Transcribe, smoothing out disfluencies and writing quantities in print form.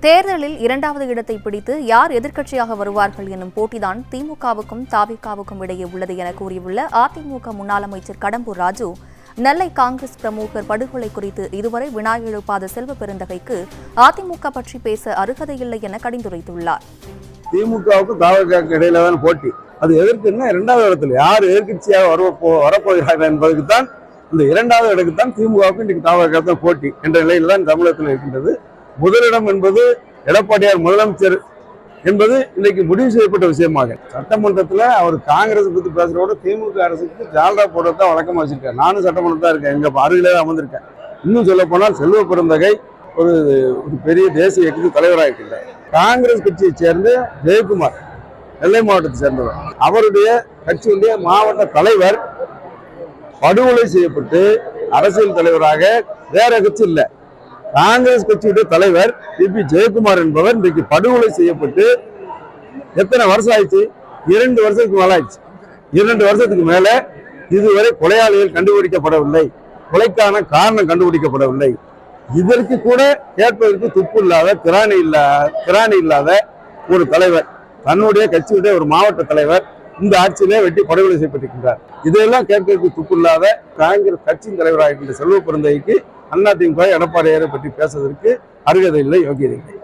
தேர்தலில் இரண்டாவது இடத்தை பிடித்து யார் எதிர்க்கட்சியாக வருவார்கள் எனும் போட்டிதான் திமுகவுக்கும் தாவிகாவுக்கும் இடையே உள்ளது என கூறியுள்ள அதிமுக முன்னாள் அமைச்சர் கடம்பூர் ராஜு, நெல்லை காங்கிரஸ் பிரமுகர் படுகொலை குறித்து இதுவரை வினா எழுப்பாத செல்வ பெருந்தகைக்கு அதிமுக பற்றி பேச அருகதையில்லை என கடிந்துரைத்துள்ளார். திமுகவுக்கும் தாவிகாவுக்கும் இடையில தான் போட்டி. அது எதற்குன்னா இரண்டாவது இடத்துல யார் எதிர்கட்சியாக வரப்போகிறார்கள் என்பதற்கு தான், இந்த இரண்டாவது இடத்துக்கு தான் திமுகவுக்கும் இன்றைக்கு தாவிகா தான் போட்டி என்ற நிலையில் தான் தமிழகத்தில் இருக்கின்றது. முதலிடம் என்பது எடப்பாடியார் முதலமைச்சர் என்பது இன்னைக்கு முடிவு செய்யப்பட்ட விஷயமாக சட்டமன்றத்தில் அவர் காங்கிரஸ் பத்தி பேசுறதோட திமுக அரசுக்கு ஜால்ரா போடுறதான் வழக்கமா வச்சிருக்காரு. நானும் சட்டமன்றத்தில் தான் இருக்கேன், எங்க அருகிலே அமர்ந்திருக்கேன். இன்னும் சொல்ல போனால் செல்வ பெருந்தகை ஒரு பெரிய தேசிய இயக்கத்தின் தலைவராக இருக்கின்றார். காங்கிரஸ் கட்சியை சேர்ந்து ஜெயக்குமார் நெல்லை மாவட்டத்தை சேர்ந்தவர், அவருடைய கட்சியுடைய மாவட்ட தலைவர் படுகொலை செய்யப்பட்டு அரசியல் தலைவராக வேற கட்சி இல்லை, காங்கிரஸ் கட்சியுடைய தலைவர் பி ஜெயக்குமார் என்பவர் இன்றைக்கு படுகொலை செய்யப்பட்டு எத்தனை வருஷம் ஆயிடுச்சு? 2 வருஷத்துக்கு மேல ஆயிடுச்சு. 2 வருஷத்துக்கு மேல இதுவரை கொலையாளிகள் கண்டுபிடிக்கப்படவில்லை, கொலைக்கான காரணம் கண்டுபிடிக்கப்படவில்லை. இதற்கு கூட கேட்பதற்கு துப்பு இல்லாத திராணி இல்லாத ஒரு தலைவர், தன்னுடைய கட்சியுடைய ஒரு மாவட்ட தலைவர் இந்த ஆட்சியிலே வெட்டி படுகொலை செய்யப்பட்டிருக்கின்றார். இதையெல்லாம் கேட்பதற்கு துப்பு இல்லாத காங்கிரஸ் கட்சியின் தலைவராக இருக்கின்ற செல்வ பெருந்தகைக்கு அதிமுக எடப்பாடியாரை பற்றி பேசுவதற்கு அருகதை இல்லை, யோகியதை இல்லை.